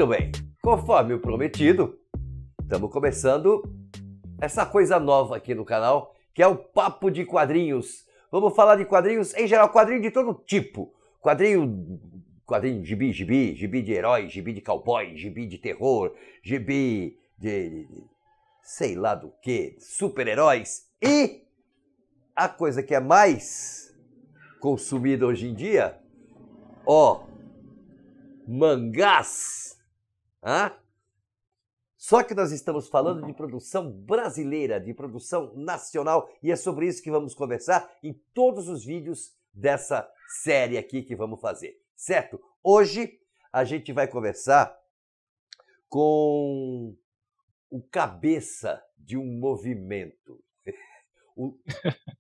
bem, conforme o prometido, estamos começando essa coisa nova aqui no canal, que é o Papo de Quadrinhos. Vamos falar de quadrinhos, em geral, quadrinho de todo tipo. Quadrinho de gibi de herói, gibi de cowboy, gibi de terror, gibi de sei lá do que, super-heróis. E a coisa que é mais consumida hoje em dia, mangás. Só que nós estamos falando de produção brasileira, de produção nacional, e é sobre isso que vamos conversar em todos os vídeos dessa série aqui que vamos fazer, certo? Hoje a gente vai conversar com o cabeça de um movimento,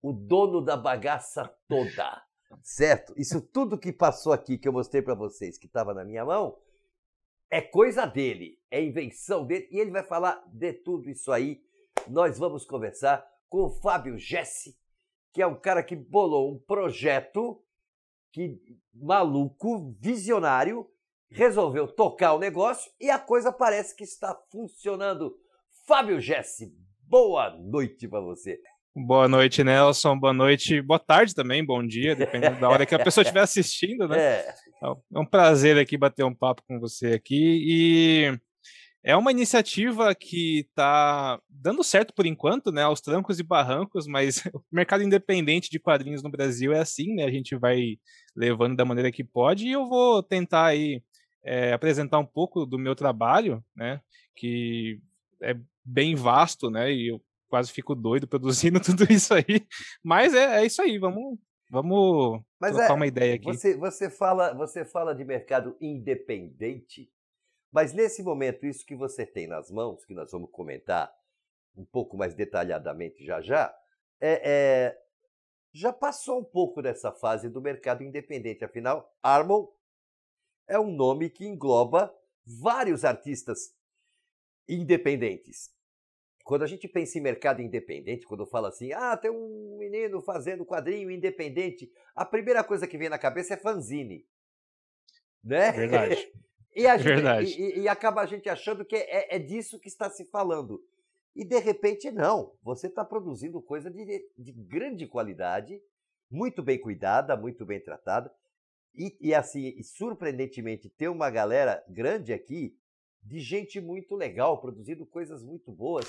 o dono da bagaça toda, certo? Isso tudo que passou aqui, que eu mostrei para vocês, que estava na minha mão, é coisa dele, é invenção dele, e ele vai falar de tudo isso aí. Nós vamos conversar com o Fábio Jesse, que é um cara que bolou um projeto maluco, visionário, resolveu tocar o negócio e a coisa parece que está funcionando. Fábio Jesse, boa noite para você. Boa noite, Nelson. Boa noite, boa tarde também, bom dia, dependendo da hora que a pessoa estiver assistindo, né? É um prazer aqui bater um papo com você aqui e é uma iniciativa que está dando certo por enquanto, né? Aos trancos e barrancos, mas o mercado independente de quadrinhos no Brasil é assim, né? A gente vai levando da maneira que pode e eu vou tentar aí apresentar um pouco do meu trabalho, né? Que é bem vasto, né? E eu quase fico doido produzindo tudo isso aí, mas é isso aí, vamos trocar uma ideia aqui. Você fala de mercado independente, mas nesse momento, isso que você tem nas mãos, que nós vamos comentar um pouco mais detalhadamente já passou um pouco dessa fase do mercado independente. Afinal, Armor é um nome que engloba vários artistas independentes. Quando a gente pensa em mercado independente, quando fala assim, tem um menino fazendo quadrinho independente, a primeira coisa que vem na cabeça é fanzine, né? Verdade. E acaba a gente achando que é disso que está se falando. E de repente não, você está produzindo coisa de grande qualidade, muito bem cuidada, muito bem tratada, e assim, surpreendentemente, tem uma galera grande aqui, de gente muito legal, produzindo coisas muito boas.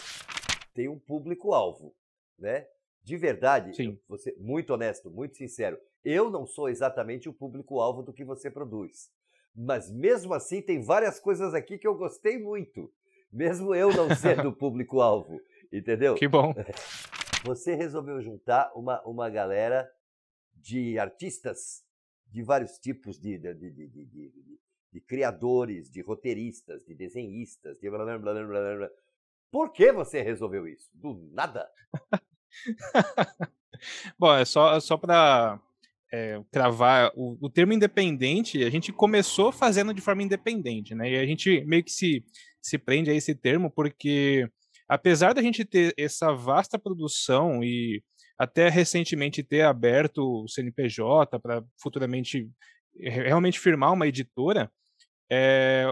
Tem um público-alvo, né? De verdade, vou ser muito honesto, muito sincero, eu não sou exatamente o público-alvo do que você produz. Mas mesmo assim, tem várias coisas aqui que eu gostei muito, mesmo eu não sendo o público-alvo, entendeu? Que bom. Você resolveu juntar uma galera de artistas de vários tipos de criadores, de roteiristas, de desenhistas, de blá, blá, blá, blá, blá, blá. Por que você resolveu isso? Do nada? Bom, é só para cravar o termo independente. A gente começou fazendo de forma independente, né? E a gente meio que se prende a esse termo porque, apesar da gente ter essa vasta produção e até recentemente ter aberto o CNPJ para futuramente realmente firmar uma editora,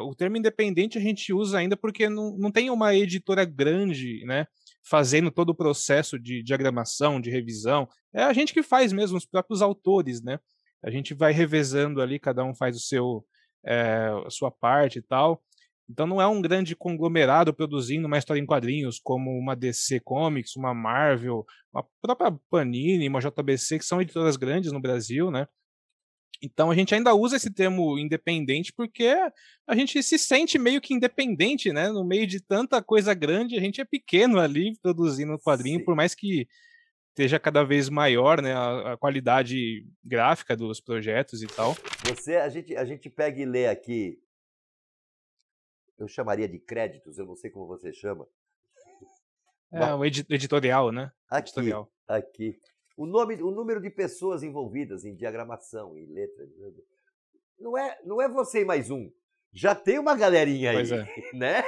o termo independente a gente usa ainda porque não tem uma editora grande, né, fazendo todo o processo de diagramação, de revisão. É a gente que faz mesmo, os próprios autores, né? A gente vai revezando ali, cada um faz a sua parte e tal. Então não é um grande conglomerado produzindo uma história em quadrinhos como uma DC Comics, uma Marvel, uma própria Panini, uma JBC, que são editoras grandes no Brasil, né? Então a gente ainda usa esse termo independente porque a gente se sente meio que independente, né? No meio de tanta coisa grande, a gente é pequeno ali produzindo quadrinho, por mais que esteja cada vez maior, né, a qualidade gráfica dos projetos e tal. A gente pega e lê aqui, eu chamaria de créditos, eu não sei como você chama. O editorial, né? Aqui. O número de pessoas envolvidas em diagramação, em letras, não é você e mais um. Já tem uma galerinha aí, né?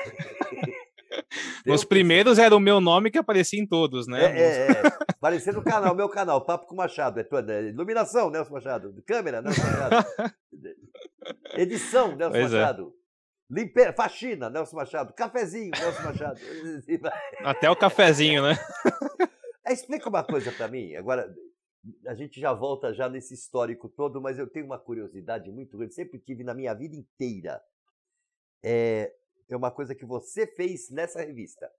Os primeiros era o meu nome que aparecia em todos, né? Aparecia no canal, meu canal, Papo com Machado. Iluminação, Nelson Machado. Câmera, Nelson Machado. Edição, Nelson Machado. Faxina, Nelson Machado. Cafezinho, Nelson Machado. Até o cafezinho, né? Explica uma coisa para mim. Agora, a gente já volta já nesse histórico todo, mas eu tenho uma curiosidade muito grande. Sempre tive na minha vida inteira. É uma coisa que você fez nessa revista.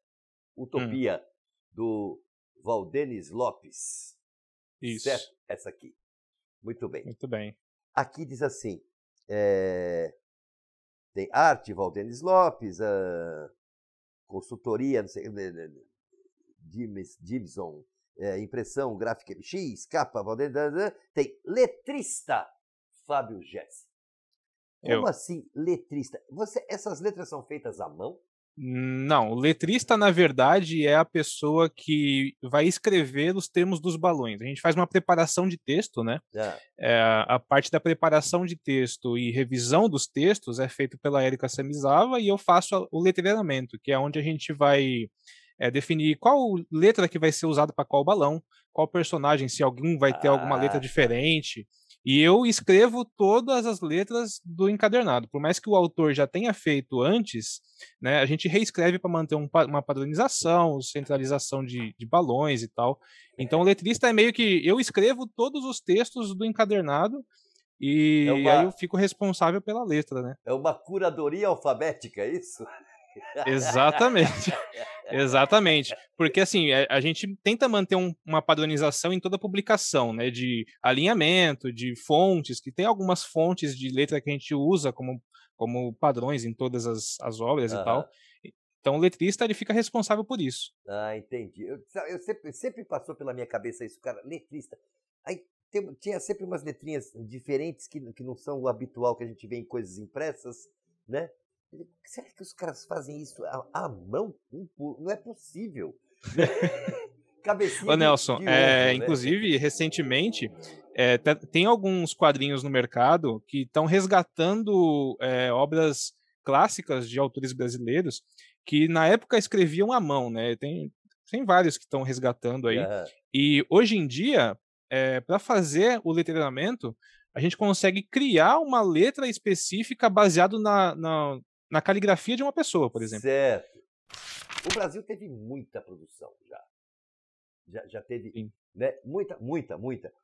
Utopia, do Valdenis Lopes. Isso. Certo? Essa aqui. Muito bem. Muito bem. Aqui diz assim, tem arte, Valdenis Lopes, consultoria, não sei, Gibson, impressão, gráfica MX, capa, Valdenis, tem letrista, Fábio Gessi. Como assim letrista? Essas letras são feitas à mão? Não, o letrista, na verdade, é a pessoa que vai escrever os termos dos balões. A gente faz uma preparação de texto, né? A parte da preparação de texto e revisão dos textos é feita pela Érica Samizava e eu faço o letreiramento, que é onde a gente vai definir qual letra que vai ser usada para qual balão, qual personagem, se algum vai ter alguma letra diferente. E eu escrevo todas as letras do encadernado. Por mais que o autor já tenha feito antes, né, a gente reescreve para manter uma padronização, centralização de balões e tal. Então o letrista é meio que eu escrevo todos os textos do encadernado e aí eu fico responsável pela letra, né? É uma curadoria alfabética, é isso? Exatamente. Exatamente. Porque assim, a gente tenta manter uma padronização em toda a publicação, né? De alinhamento, de fontes, que tem algumas fontes de letra que a gente usa como padrões em todas as obras e tal. Então o letrista ele fica responsável por isso. Ah, entendi. Eu sempre passou pela minha cabeça isso, cara, letrista. Aí tinha sempre umas letrinhas diferentes que não são o habitual que a gente vê em coisas impressas, né? Será que os caras fazem isso à mão? Não é possível. Cabecinha Ô Nelson, de ovo, né? inclusive, recentemente, tem alguns quadrinhos no mercado que estão resgatando obras clássicas de autores brasileiros que na época escreviam à mão, né? Tem vários que estão resgatando aí. E hoje em dia, para fazer o letreiramento, a gente consegue criar uma letra específica baseado na caligrafia de uma pessoa, por exemplo. Certo. O Brasil teve muita produção já teve, né? Muita,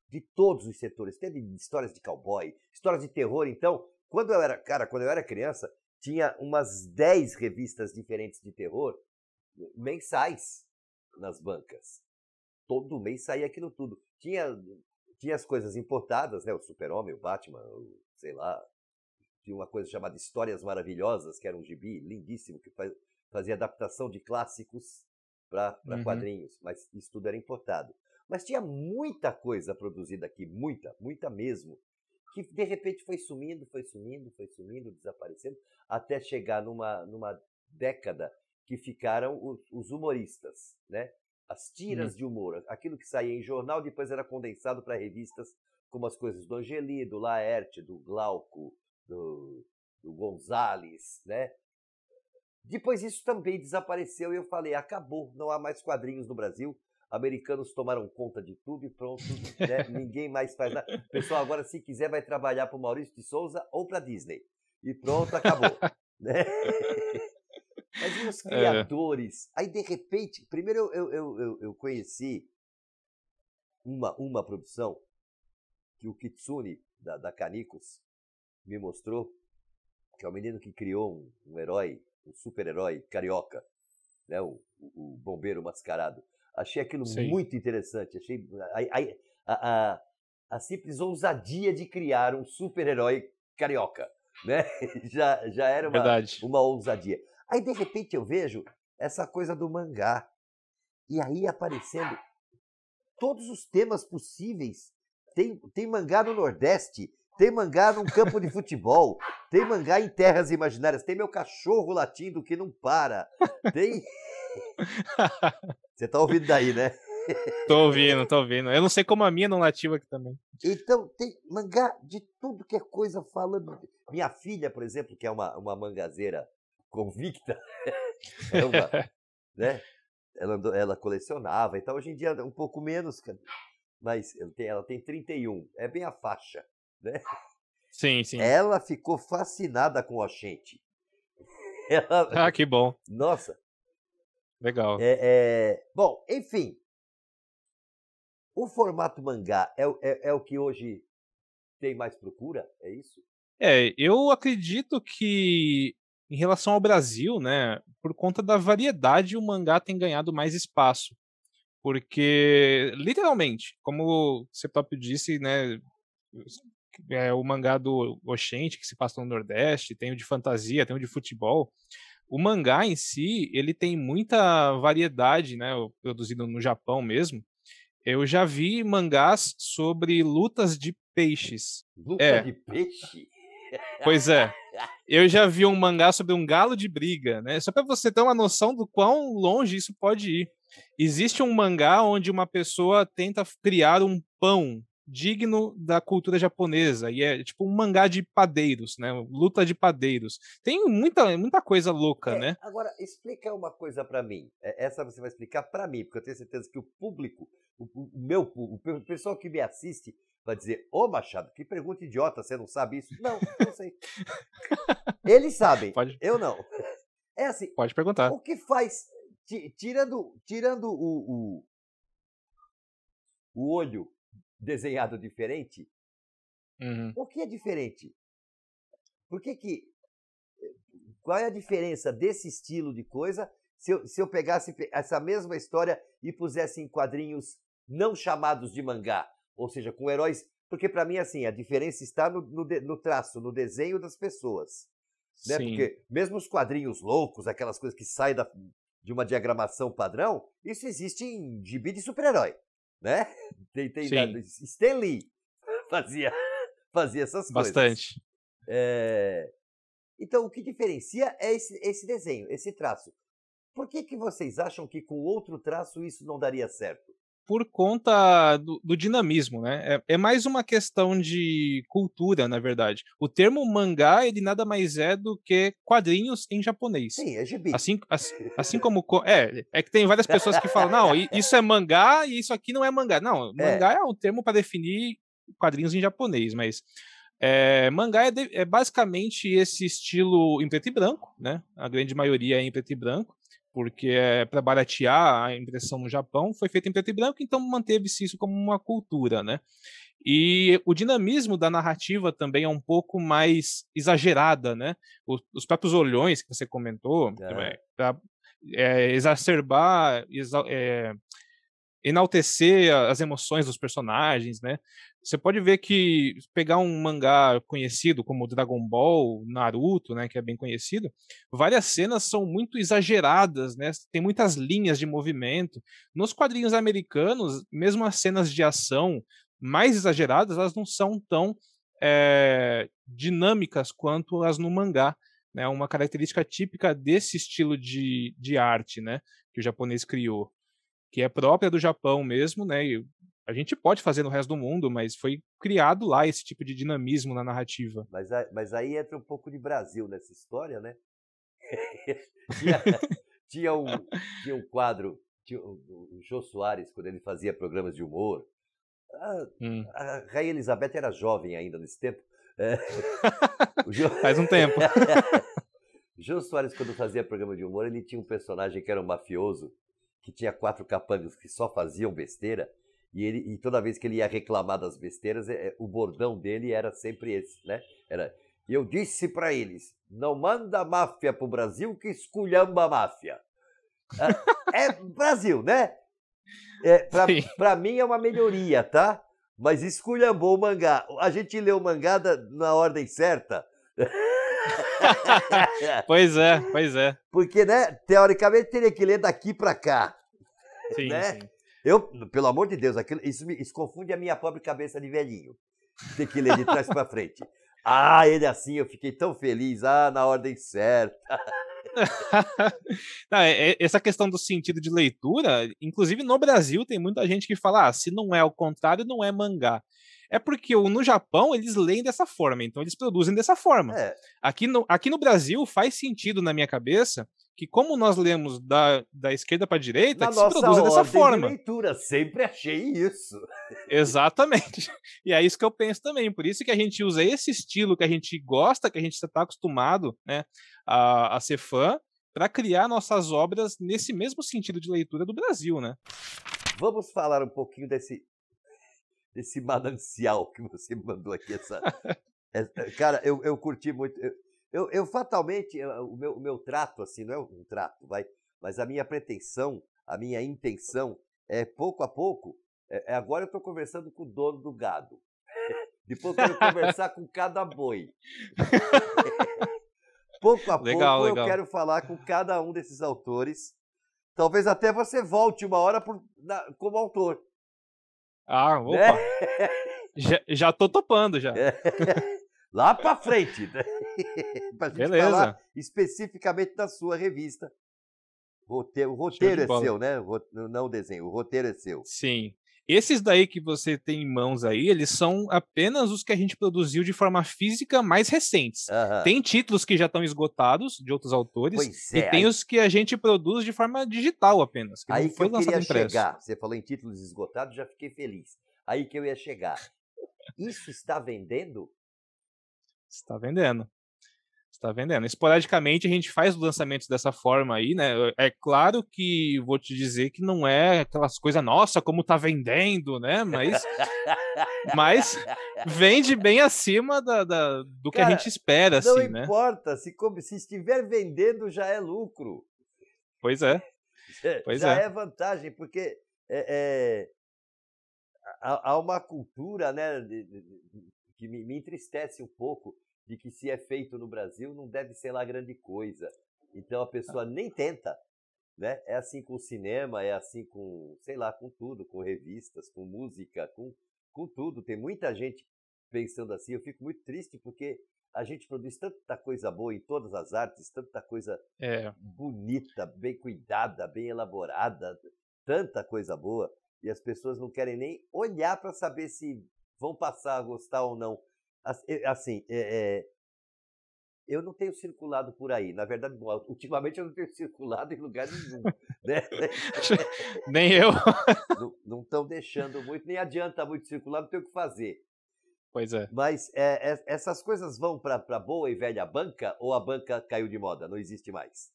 de todos os setores. Teve histórias de cowboy, histórias de terror. Então, quando eu era criança, tinha umas 10 revistas diferentes de terror mensais nas bancas. Todo mês saía aquilo tudo. Tinha as coisas importadas, né? O Super-Homem, o Batman, sei lá. Tinha uma coisa chamada Histórias Maravilhosas, que era um gibi lindíssimo, que fazia adaptação de clássicos para quadrinhos, mas isso tudo era importado. Mas tinha muita coisa produzida aqui, muita mesmo, que de repente foi sumindo, desaparecendo, até chegar numa década que ficaram os humoristas, né? As tiras de humor, aquilo que saía em jornal, depois era condensado para revistas, como as coisas do Angeli, do Laerte, do Glauco, do Gonzalez, né? Depois isso também desapareceu e eu falei, acabou, não há mais quadrinhos no Brasil, americanos tomaram conta de tudo e pronto, né? Ninguém mais faz nada. O pessoal agora, se quiser, vai trabalhar para o Maurício de Souza ou para a Disney. E pronto, acabou. Né? Mas e os criadores? Aí, de repente, primeiro eu conheci uma produção que o Kitsune, da Canicos, me mostrou, que é o menino que criou um herói, um super-herói carioca, né? O bombeiro mascarado. Achei aquilo muito interessante. Achei a simples ousadia de criar um super-herói carioca, né? Já era uma ousadia. Aí, de repente, eu vejo essa coisa do mangá. E aí aparecendo todos os temas possíveis. Tem mangá no Nordeste, tem mangá num campo de futebol, tem mangá em terras imaginárias, tem meu cachorro latindo que não para, tem... Você tá ouvindo daí, né? Tô ouvindo. Eu não sei como a minha não latiu aqui também. Então, tem mangá de tudo que é coisa falando. Minha filha, por exemplo, que é uma mangazeira convicta, né? Ela colecionava, então hoje em dia um pouco menos, mas ela tem 31, é bem a faixa, né? Sim. Ela ficou fascinada com o Oxente. Ah, que bom. Nossa. Legal. Bom, enfim. O formato mangá é o que hoje tem mais procura? É isso? Eu acredito que, em relação ao Brasil, né, por conta da variedade, o mangá tem ganhado mais espaço. Porque, literalmente, como você próprio disse, né, o mangá do Oshente, que se passa no Nordeste, tem o de fantasia, tem o de futebol. O mangá em si, ele tem muita variedade, né, produzido no Japão mesmo. Eu já vi mangás sobre lutas de peixes. Luta de peixe? Pois é. Eu já vi um mangá sobre um galo de briga, né? Só para você ter uma noção do quão longe isso pode ir. Existe um mangá onde uma pessoa tenta criar um pão digno da cultura japonesa, e é tipo um mangá de padeiros, né? Luta de padeiros. Tem muita coisa louca, né? Agora, explica uma coisa para mim. Essa você vai explicar para mim, porque eu tenho certeza que o público, o pessoal que me assiste, vai dizer: Ô Machado, que pergunta idiota, você não sabe isso? Não, não sei. Eles sabem, eu não. É assim. Pode perguntar. O que faz, tirando o olho desenhado diferente, o que é diferente? Qual é a diferença desse estilo de coisa se eu pegasse essa mesma história e pusesse em quadrinhos não chamados de mangá, ou seja, com heróis? Porque para mim, assim, a diferença está no traço, no desenho das pessoas. Né? Porque mesmo os quadrinhos loucos, aquelas coisas que saem de uma diagramação padrão, isso existe em gibi de super-herói. Né? Stan Lee fazia essas coisas. Bastante. Então, o que diferencia é esse desenho, esse traço. Por que vocês acham que com outro traço isso não daria certo? Por conta do dinamismo, né? É mais uma questão de cultura, na verdade. O termo mangá, ele nada mais é do que quadrinhos em japonês. Sim, é gibi. Assim como... É que tem várias pessoas que falam, não, isso é mangá e isso aqui não é mangá. Não, mangá é um termo para definir quadrinhos em japonês, mas... mangá é basicamente esse estilo em preto e branco, né? A grande maioria é em preto e branco, porque para baratear a impressão no Japão, foi feito em preto e branco, então manteve-se isso como uma cultura, né? E o dinamismo da narrativa também é um pouco mais exagerada, né? Os próprios olhões que você comentou, para exacerbar, enaltecer as emoções dos personagens, né? Você pode ver que pegar um mangá conhecido como Dragon Ball, Naruto, né, que é bem conhecido, várias cenas são muito exageradas, né? Tem muitas linhas de movimento. Nos quadrinhos americanos, mesmo as cenas de ação mais exageradas, elas não são tão dinâmicas quanto as no mangá, né? Uma característica típica desse estilo de arte, né, que o japonês criou, que é própria do Japão mesmo, né? E a gente pode fazer no resto do mundo, mas foi criado lá esse tipo de dinamismo na narrativa. Mas aí entra um pouco de Brasil nessa história, né? tinha um quadro, o Jô Soares, quando ele fazia programas de humor. A Rainha Elizabeth era jovem ainda nesse tempo. Faz um tempo. O Jô Soares, quando fazia programa de humor, ele tinha um personagem que era um mafioso, que tinha 4 capangas que só faziam besteira, e toda vez que ele ia reclamar das besteiras, o bordão dele era sempre esse, né? Eu disse para eles, não manda a máfia pro Brasil que esculhamba a máfia. É Brasil, né? Pra mim é uma melhoria, tá? Mas esculhambou o mangá. A gente lê o mangá na ordem certa. Pois é. Porque, né, teoricamente teria que ler daqui para cá. Sim, né? sim. Pelo amor de Deus, isso confunde a minha pobre cabeça de velhinho. Ter que ler de trás para frente. Ele assim, eu fiquei tão feliz. Na ordem certa. Não, essa questão do sentido de leitura, inclusive no Brasil tem muita gente que fala, se não é ao contrário, não é mangá. É porque no Japão eles leem dessa forma, então eles produzem dessa forma. Aqui no Brasil faz sentido na minha cabeça, que como nós lemos da esquerda para a direita, Na que se produza dessa forma. de leitura, sempre achei isso. Exatamente. E é isso que eu penso também. Por isso que a gente usa esse estilo que a gente gosta, que a gente está acostumado, né, a ser fã, para criar nossas obras nesse mesmo sentido de leitura do Brasil, né? Vamos falar um pouquinho desse manancial que você me mandou aqui. Cara, eu curti muito. Eu fatalmente, o meu trato, assim, não é um trato, mas a minha pretensão, a minha intenção é, pouco a pouco, agora eu estou conversando com o dono do gado. Depois eu quero conversar com cada boi. Pouco a pouco eu quero falar com cada um desses autores. Talvez até você volte uma hora como autor. Ah, opa! Né? Já tô topando, já. Lá para frente. Né? Pra gente Beleza. falar especificamente da sua revista. O roteiro é seu, né? Não o desenho, o roteiro é seu. Sim. Esses daí que você tem em mãos aí, eles são apenas os que a gente produziu de forma física mais recentes. Tem títulos que já estão esgotados, de outros autores, e tem os que a gente produz de forma digital apenas, que não foi lançado impresso. Chegar. Você falou em títulos esgotados, já fiquei feliz. Aí que eu ia chegar. Isso está vendendo? Está vendendo. Está vendendo. Esporadicamente a gente faz os lançamentos dessa forma aí, né? É claro que vou te dizer que não é aquelas coisas, nossa, como tá vendendo, né? Mas vende bem acima do que a gente espera, assim, né? Não importa, se estiver vendendo já é lucro. Pois é. Já é vantagem, porque há uma cultura, né, que me entristece um pouco, de que se é feito no Brasil não deve ser lá grande coisa. Então a pessoa nem tenta, né? É assim com o cinema, é assim com, sei lá, com tudo, com revistas, com música, com tudo. Tem muita gente pensando assim. Eu fico muito triste porque a gente produz tanta coisa boa em todas as artes, tanta coisa bonita, bem cuidada, bem elaborada, tanta coisa boa, e as pessoas não querem nem olhar para saber se vão passar a gostar ou não. Assim, eu não tenho circulado por aí. Na verdade, ultimamente eu não tenho circulado em lugar nenhum. Né? Nem eu. Não estão deixando muito, nem adianta muito circular, não tem o que fazer. Pois é. Mas essas coisas vão para a boa e velha banca, ou a banca caiu de moda, não existe mais?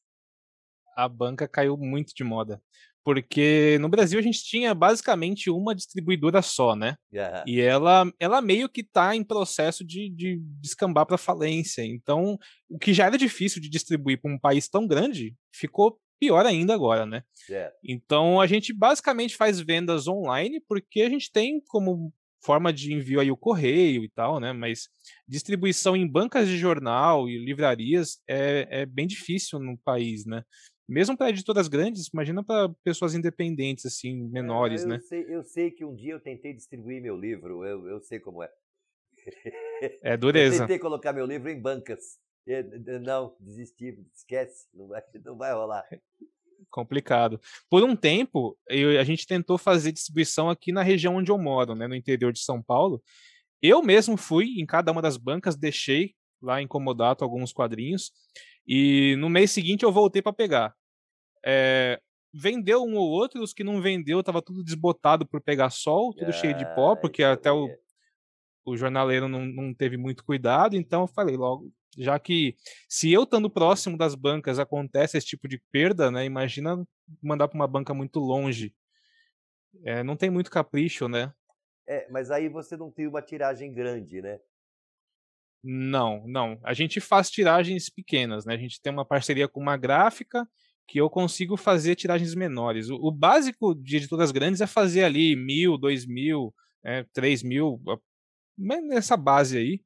A banca caiu muito de moda. Porque no Brasil a gente tinha basicamente uma distribuidora só, né? E ela meio que está em processo de descambar para falência. Então, o que já era difícil de distribuir para um país tão grande, ficou pior ainda agora, né? Então, a gente basicamente faz vendas online, porque a gente tem como forma de envio aí o correio e tal, né? Mas distribuição em bancas de jornal e livrarias é bem difícil no país, né? Mesmo para editoras grandes, imagina para pessoas independentes, assim, menores, né? Eu sei que um dia eu tentei distribuir meu livro, eu sei como é. É dureza. Eu tentei colocar meu livro em bancas. Não, desisti, esquece, não vai rolar. Complicado. Por um tempo, a gente tentou fazer distribuição aqui na região onde eu moro, né, no interior de São Paulo. Eu mesmo fui em cada uma das bancas, deixei lá em comodato alguns quadrinhos, e no mês seguinte eu voltei para pegar. Vendeu um ou outro, os que não vendeu estava tudo desbotado por pegar sol, tudo cheio de pó, porque até o jornaleiro não teve muito cuidado, então eu falei logo, já que se eu estando próximo das bancas acontece esse tipo de perda, né, imagina mandar para uma banca muito longe. Não tem muito capricho, né? Mas aí você não tem uma tiragem grande, né? Não. A gente faz tiragens pequenas, né? A gente tem uma parceria com uma gráfica que eu consigo fazer tiragens menores. O básico de editoras grandes é fazer ali 1.000, 2.000, 3.000, nessa base aí.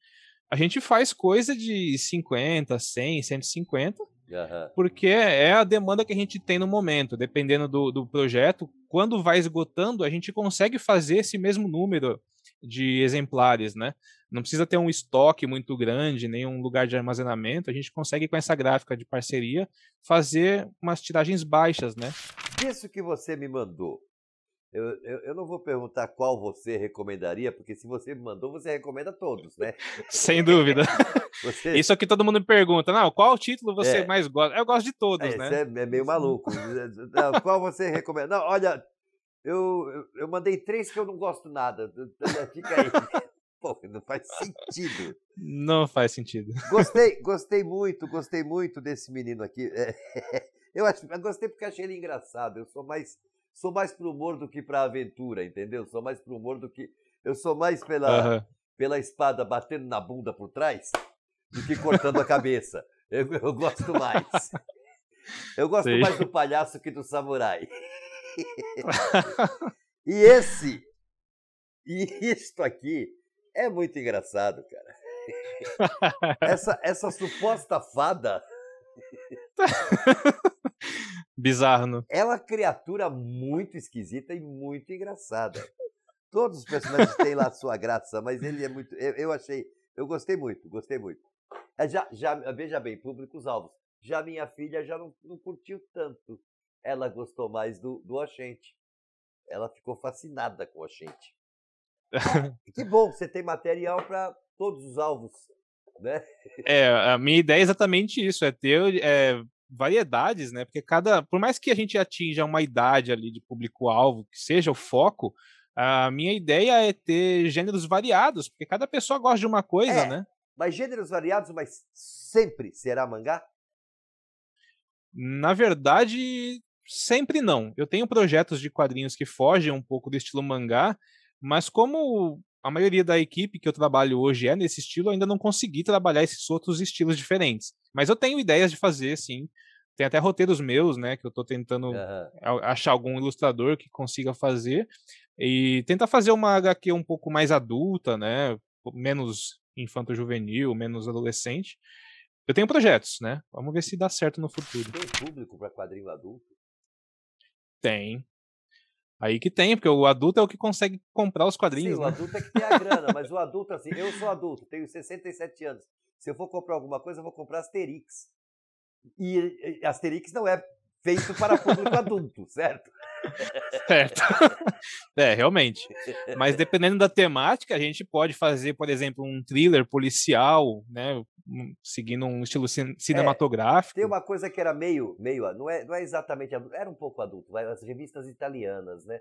A gente faz coisa de 50, 100, 150, porque é a demanda que a gente tem no momento, dependendo do projeto. Quando vai esgotando, a gente consegue fazer esse mesmo número de exemplares, né? Não precisa ter um estoque muito grande, nem um lugar de armazenamento. A gente consegue, com essa gráfica de parceria, fazer umas tiragens baixas, né? Disso que você me mandou, Eu não vou perguntar qual você recomendaria, porque se você me mandou, você recomenda todos, né? Sem dúvida. Isso é que todo mundo me pergunta, não, qual título você mais gosta? Eu gosto de todos, né? Isso é meio maluco. Não, qual você recomenda? Não, olha, eu mandei 3 que eu não gosto nada. Fica aí. Pô, não faz sentido. Não faz sentido. Gostei muito desse menino aqui. Eu gostei porque achei ele engraçado. Eu sou mais pro humor do que pra aventura, entendeu? Sou mais pro humor do que... Eu sou mais pela espada batendo na bunda por trás do que cortando a cabeça. Eu gosto mais. Eu gosto mais do palhaço que do samurai. E isto aqui é muito engraçado, cara. Essa suposta fada... Bizarro, né? É uma criatura muito esquisita e muito engraçada. Todos os personagens têm lá a sua graça, mas ele é muito... Eu gostei muito. Veja bem, públicos-alvos. Já minha filha já não curtiu tanto. Ela gostou mais do Oxente. Ela ficou fascinada com o Oxente. Que bom, você tem material para todos os alvos, né? A minha ideia é exatamente isso, é ter variedades, né? Porque por mais que a gente atinja uma idade ali de público-alvo, que seja o foco, a minha ideia é ter gêneros variados, porque cada pessoa gosta de uma coisa, né? Mas gêneros variados, mas sempre será mangá? Na verdade, sempre não. Eu tenho projetos de quadrinhos que fogem um pouco do estilo mangá, mas como a maioria da equipe que eu trabalho hoje é nesse estilo, eu ainda não consegui trabalhar esses outros estilos diferentes. Mas eu tenho ideias de fazer, sim. Tem até roteiros meus, né, que eu estou tentando achar algum ilustrador que consiga fazer e tentar fazer uma HQ um pouco mais adulta, né, menos infanto-juvenil, menos adolescente. Eu tenho projetos, né? Vamos ver se dá certo no futuro. Tem público para quadrinho adulto? Tem. Aí que tem, porque o adulto é o que consegue comprar os quadrinhos, Sim, né? o adulto é que tem a grana, mas o adulto, assim, eu sou adulto, tenho 67 anos. Se eu for comprar alguma coisa, eu vou comprar Asterix. E Asterix não é feito para público adulto, certo? Certo. Realmente. Mas dependendo da temática, a gente pode fazer, por exemplo, um thriller policial, né? Seguindo um estilo cinematográfico. Tem uma coisa que era meio não é exatamente adulto, era um pouco adulto, as revistas italianas, né?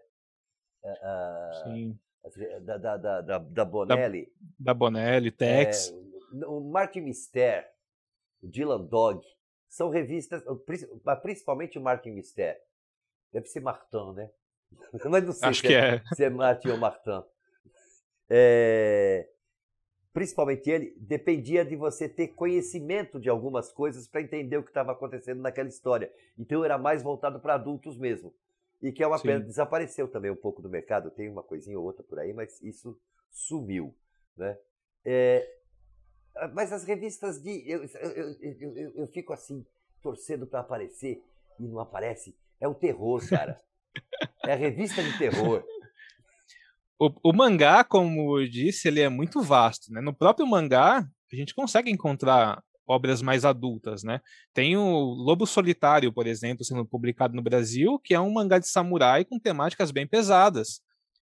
Sim. Da Bonelli. Da Bonelli, Tex. O Martin Mister, o Dylan Dog, são revistas, principalmente o Martin Mister. Deve ser Martin, né? Mas não sei se é Martin ou Martin. Principalmente ele, dependia de você ter conhecimento de algumas coisas para entender o que estava acontecendo naquela história. Então era mais voltado para adultos mesmo. E que é uma pena, desapareceu também um pouco do mercado, tem uma coisinha ou outra por aí, mas isso sumiu, né? Mas as revistas eu fico assim, torcendo para aparecer e não aparece. É o terror, cara. É a revista de terror. O mangá, como eu disse, ele é muito vasto, né? No próprio mangá, a gente consegue encontrar obras mais adultas, né? Tem o Lobo Solitário, por exemplo, sendo publicado no Brasil, que é um mangá de samurai com temáticas bem pesadas,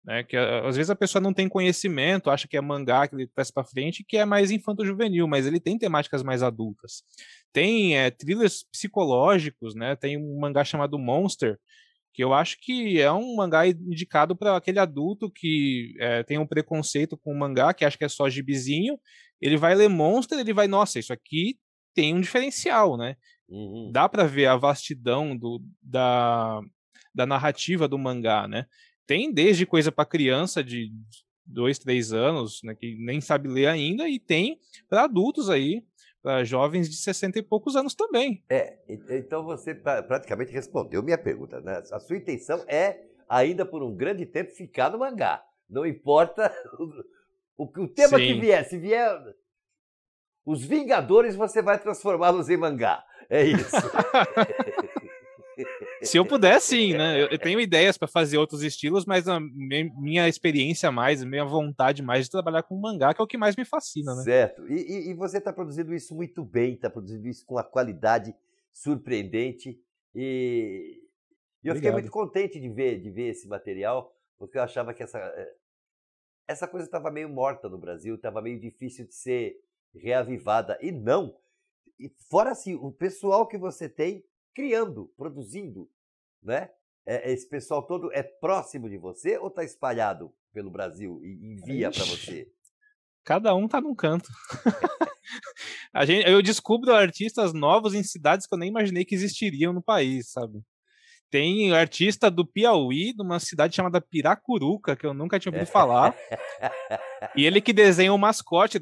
né? Que às vezes a pessoa não tem conhecimento, acha que é mangá que ele traz para frente, que é mais infanto-juvenil, mas ele tem temáticas mais adultas. Tem thrillers psicológicos, né? Tem um mangá chamado Monster, que eu acho que é um mangá indicado para aquele adulto que tem um preconceito com o mangá, que acha que é só gibizinho, ele vai ler Monster, ele vai, nossa, isso aqui tem um diferencial, né? Uhum. Dá para ver a vastidão da narrativa do mangá, né? Tem desde coisa para criança de 2, 3 anos, né, que nem sabe ler ainda, e tem para adultos aí, para jovens de 60 e poucos anos também. Então você praticamente respondeu minha pergunta, né? A sua intenção é, ainda por um grande tempo, ficar no mangá. Não importa o tema que vier. Se vier os Vingadores, você vai transformá-los em mangá. É isso. Se eu puder, sim, né? Eu tenho ideias para fazer outros estilos, mas a minha experiência mais, minha vontade mais de trabalhar com mangá, que é o que mais me fascina, né? Certo. E você está produzindo isso muito bem, está produzindo isso com uma qualidade surpreendente. E eu fiquei muito contente de ver esse material, porque eu achava que essa coisa estava meio morta no Brasil, estava meio difícil de ser reavivada. E não. E fora assim, o pessoal que você tem criando, produzindo, né? Esse pessoal todo é próximo de você ou está espalhado pelo Brasil e envia para você? Cada um tá num canto. Eu descubro artistas novos em cidades que eu nem imaginei que existiriam no país, sabe? Tem artista do Piauí, de uma cidade chamada Piracuruca, que eu nunca tinha ouvido falar. E ele que desenha o mascote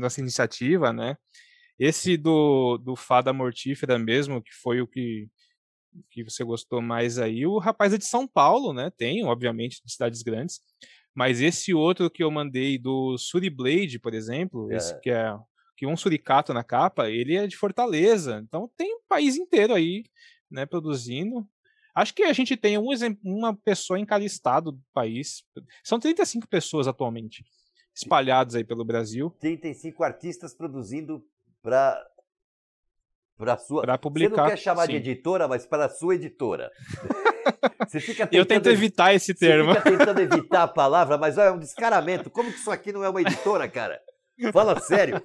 nossa iniciativa, né? Esse do Fada Mortífera mesmo, que foi o que você gostou mais aí. O rapaz é de São Paulo, né? Tem, obviamente, de cidades grandes. Mas esse outro que eu mandei do Suriblade, por exemplo, esse que um suricato na capa, ele é de Fortaleza. Então tem um país inteiro aí, né, produzindo. Acho que a gente tem uma pessoa em cada estado do país. São 35 pessoas atualmente, espalhadas aí pelo Brasil. 35 artistas produzindo para sua... Pra publicar, você não quer chamar sim. de editora, mas para a sua editora. Você fica eu tento evitar esse termo. Você fica tentando evitar a palavra, mas é um descaramento. Como que isso aqui não é uma editora, cara? Fala sério.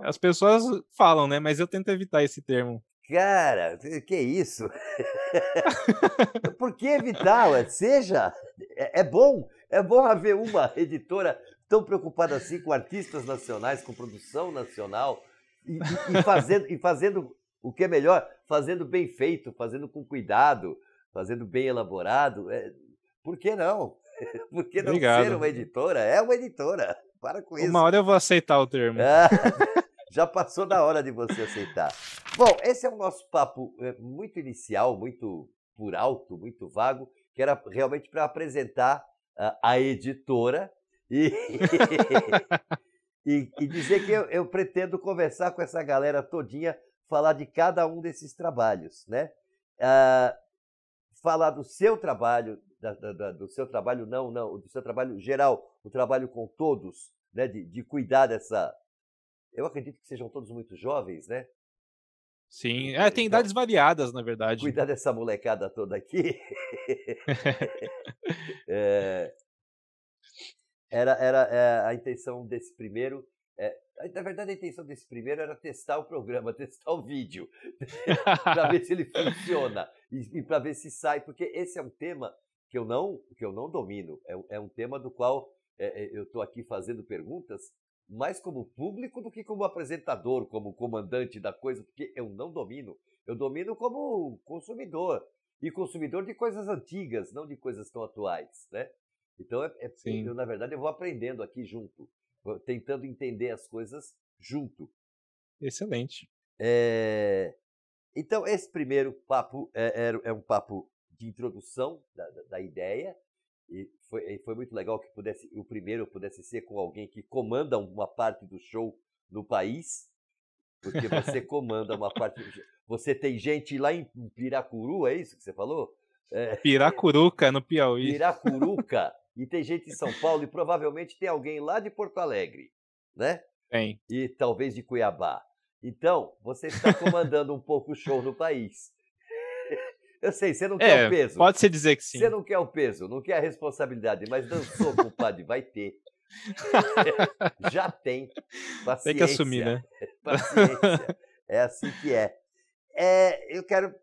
As pessoas falam, né? Mas eu tento evitar esse termo. Cara, que isso? Por que evitar? Seja, é bom haver uma editora tão preocupada assim com artistas nacionais, com produção nacional e fazendo o que é melhor, fazendo bem feito, fazendo com cuidado, fazendo bem elaborado. Por que não? Por que não ser uma editora? É uma editora. Para com isso. Uma hora eu vou aceitar o termo. Já passou da hora de você aceitar. Bom, esse é o nosso papo muito inicial, muito por alto, muito vago, que era realmente para apresentar a editora e dizer que eu pretendo conversar com essa galera todinha, falar de cada um desses trabalhos, né? Falar do seu trabalho, do seu trabalho do seu trabalho geral, o trabalho com todos, né? De cuidar dessa... Eu acredito que sejam todos muito jovens, né? Sim, tem idades variadas, na verdade. Cuidar dessa molecada toda aqui. Era a intenção desse primeiro. Na verdade, a intenção desse primeiro era testar o programa, testar o vídeo, para ver se ele funciona e para ver se sai, porque esse é um tema que eu não domino. É um tema do qual eu estou aqui fazendo perguntas mais como público do que como apresentador, como comandante da coisa, porque eu não domino. Eu domino como consumidor, e consumidor de coisas antigas, não de coisas tão atuais, né? Então, na verdade, eu vou aprendendo aqui junto, tentando entender as coisas junto. Excelente. Então, esse primeiro papo é um papo de introdução da ideia, e foi muito legal que o primeiro pudesse ser com alguém que comanda uma parte do show no país, porque você comanda uma parte do show. Você tem gente lá em Piracuru, é isso que você falou? Piracuruca, no Piauí. Piracuruca, e tem gente em São Paulo, e provavelmente tem alguém lá de Porto Alegre, né? Tem. E talvez de Cuiabá. Então, você está comandando um pouco o show no país. Eu sei, você não quer o peso. Pode-se dizer que sim. Você não quer o peso, não quer a responsabilidade, mas dançou, compadre, vai ter. Já tem. Paciência. Tem que assumir, né? Paciência. É assim que é. Eu quero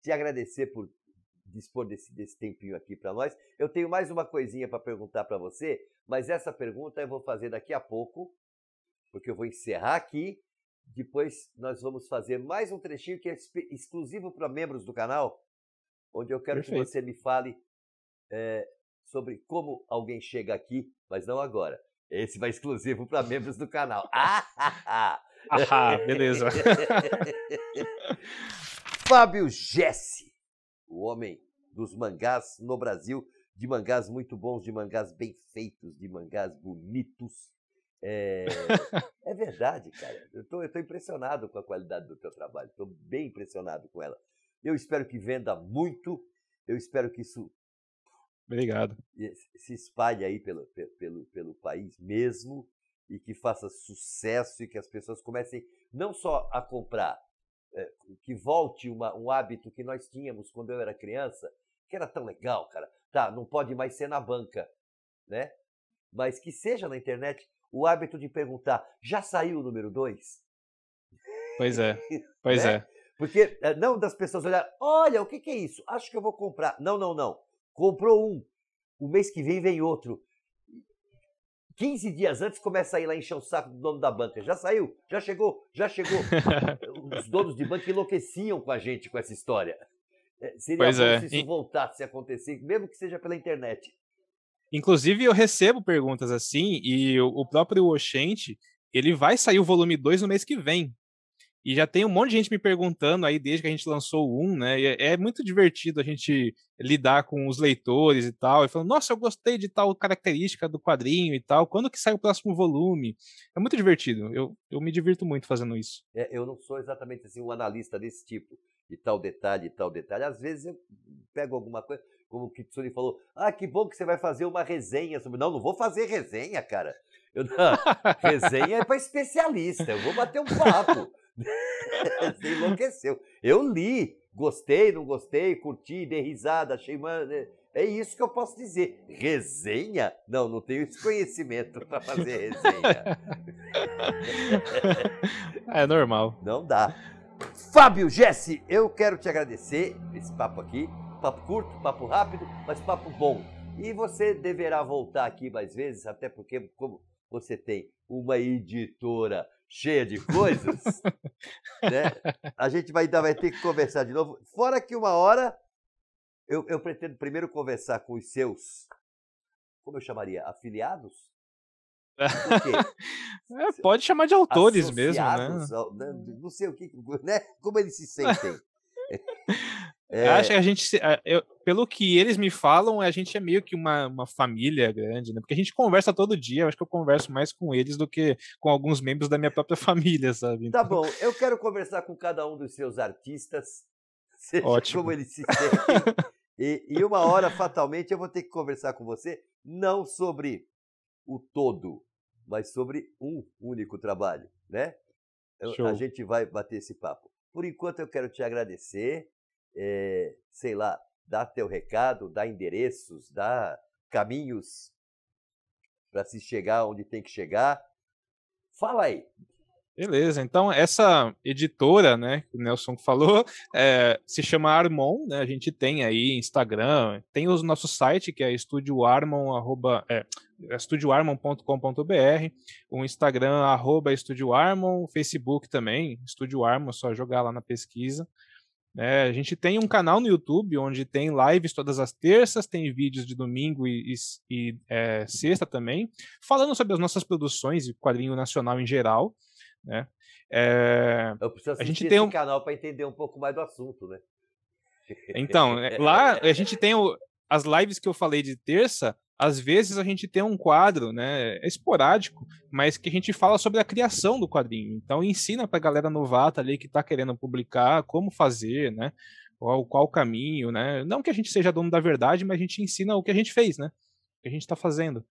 te agradecer por dispor desse tempinho aqui para nós. Eu tenho mais uma coisinha para perguntar para você, mas essa pergunta eu vou fazer daqui a pouco, porque eu vou encerrar aqui. Depois nós vamos fazer mais um trechinho que é exclusivo para membros do canal, onde eu quero que você me fale sobre como alguém chega aqui, mas não agora. Esse vai exclusivo para membros do canal. Beleza. Fábio Jesse, o homem dos mangás no Brasil, de mangás muito bons, de mangás bem feitos, de mangás bonitos. É verdade, cara. Eu tô impressionado com a qualidade do teu trabalho. Estou bem impressionado com ela. Eu espero que venda muito. Eu espero que isso Obrigado. Se espalhe aí pelo país mesmo e que faça sucesso e que as pessoas comecem não só a comprar que volte um hábito que nós tínhamos quando eu era criança, que era tão legal, cara. Tá, não pode mais ser na banca, né? Mas que seja na internet o hábito de perguntar, já saiu o número 2? Pois é, pois Né? é. Porque não das pessoas olharem, olha, o que é isso? Acho que eu vou comprar. Não, não, não. Comprou um, o mês que vem outro. 15 dias antes começa a ir lá encher o saco do dono da banca. Já saiu? Já chegou? Já chegou? Os donos de banca enlouqueciam com a gente com essa história. Seria Pois bom é. se isso voltasse a acontecer, mesmo que seja pela internet. Inclusive, eu recebo perguntas assim, e o próprio Oxente, ele vai sair o volume 2 no mês que vem. E já tem um monte de gente me perguntando aí desde que a gente lançou o 1, né? E é muito divertido a gente lidar com os leitores e tal, e falando, nossa, eu gostei de tal característica do quadrinho e tal, quando que sai o próximo volume? É muito divertido, eu me divirto muito fazendo isso. Eu não sou exatamente assim um analista desse tipo, de tal detalhe, de tal detalhe. Às vezes eu pego alguma coisa, como o Kitsune falou, que bom que você vai fazer uma resenha sobre... Não vou fazer resenha, cara. Resenha é para especialista, eu vou bater um papo. Você enlouqueceu. Eu li, gostei, não gostei, curti, dei risada, achei uma... É isso que eu posso dizer. Resenha? Não tenho esse conhecimento para fazer resenha. É normal. Não dá. Fábio, Jesse, eu quero te agradecer esse papo aqui. Papo curto, papo rápido, mas papo bom. E você deverá voltar aqui mais vezes, até porque, como você tem uma editora cheia de coisas, né? A gente ainda vai ter que conversar de novo. Fora que uma hora eu pretendo primeiro conversar com os seus, como eu chamaria, afiliados? Por quê? Pode chamar de autores mesmo, né? Não sei o que, né? Como eles se sentem. Acho que a gente, pelo que eles me falam, a gente é meio que uma família grande, né? Porque a gente conversa todo dia, eu acho que eu converso mais com eles do que com alguns membros da minha própria família, sabe? Tá bom, eu quero conversar com cada um dos seus artistas, seja Ótimo. como eles se sentem, e uma hora, fatalmente, eu vou ter que conversar com você, não sobre o todo, mas sobre um único trabalho, né? A gente vai bater esse papo. Por enquanto, eu quero te agradecer, sei lá, dar teu recado, dar endereços, dar caminhos para se chegar onde tem que chegar. Fala aí. Beleza, então essa editora, né, que o Nelson falou, se chama Armon, né, a gente tem aí Instagram, tem o nosso site que é estudioarmon.com.br, o Instagram @estudioarmon, o Facebook também, Estúdio Armon, só jogar lá na pesquisa. A gente tem um canal no YouTube onde tem lives todas as terças, tem vídeos de domingo e sexta também, falando sobre as nossas produções e quadrinho nacional em geral, né? Eu preciso assistir a gente esse canal para entender um pouco mais do assunto, né? Então, lá a gente tem as lives que eu falei de terça, às vezes a gente tem um quadro, né, esporádico, mas que a gente fala sobre a criação do quadrinho. Então ensina para a galera novata ali que está querendo publicar como fazer, né? Qual o caminho, né? Não que a gente seja dono da verdade, mas a gente ensina o que a gente fez, né? O que a gente está fazendo.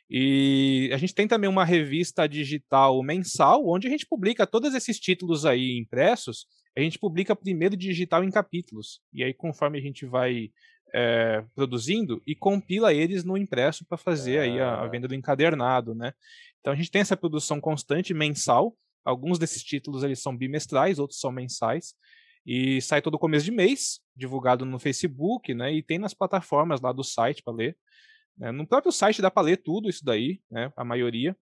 E a gente tem também uma revista digital mensal, onde a gente publica todos esses títulos aí impressos, a gente publica primeiro digital em capítulos. E aí, conforme a gente vai produzindo, e compila eles no impresso para fazer aí a venda do encadernado, né? Então a gente tem essa produção constante, mensal. Alguns desses títulos eles são bimestrais, outros são mensais. E sai todo começo de mês, divulgado no Facebook, né? E tem nas plataformas lá do site para ler. No próprio site dá para ler tudo isso daí, né, a maioria,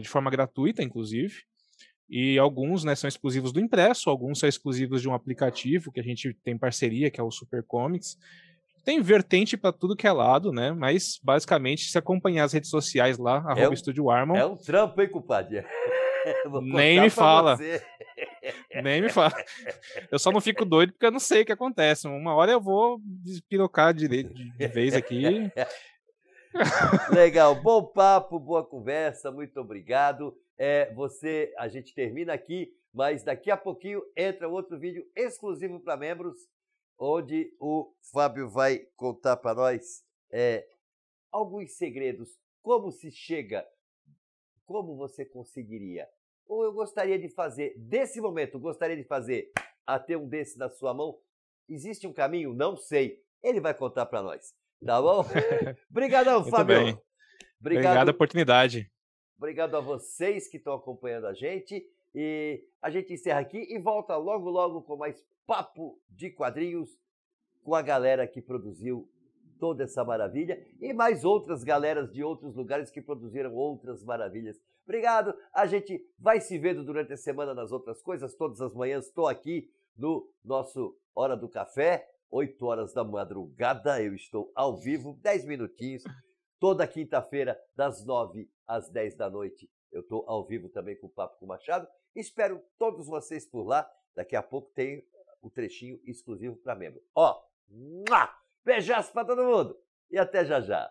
de forma gratuita, inclusive. E alguns, né, são exclusivos do impresso, alguns são exclusivos de um aplicativo que a gente tem parceria, que é o Super Comics. Tem vertente para tudo que é lado, né? Mas basicamente, se acompanhar as redes sociais lá, @Estúdio Armon. É um trampo, hein, compadre? Nem me fala. Nem me fala. Eu só não fico doido porque eu não sei o que acontece. Uma hora eu vou despirocar de vez aqui. Legal, bom papo, boa conversa, muito obrigado. A gente termina aqui, mas daqui a pouquinho entra outro vídeo exclusivo para membros, onde o Fábio vai contar para nós alguns segredos, como se chega, como você conseguiria. Ou eu gostaria de fazer, desse momento, gostaria de fazer a ter um desse na sua mão? Existe um caminho? Não sei. Ele vai contar para nós. Tá bom? Obrigadão, Fábio. Bem. Obrigado pela oportunidade. Obrigado a vocês que estão acompanhando a gente. E a gente encerra aqui e volta logo, logo com mais Papo de Quadrinhos com a galera que produziu toda essa maravilha e mais outras galeras de outros lugares que produziram outras maravilhas. Obrigado. A gente vai se vendo durante a semana nas outras coisas. Todas as manhãs estou aqui no nosso Hora do Café. 8 horas da madrugada, eu estou ao vivo, 10 minutinhos, toda quinta-feira, das 9 às 10 da noite, eu estou ao vivo também com o Papo com o Machado. Espero todos vocês por lá, daqui a pouco tem o trechinho exclusivo para membro. Ó, beijaço para todo mundo e até já já.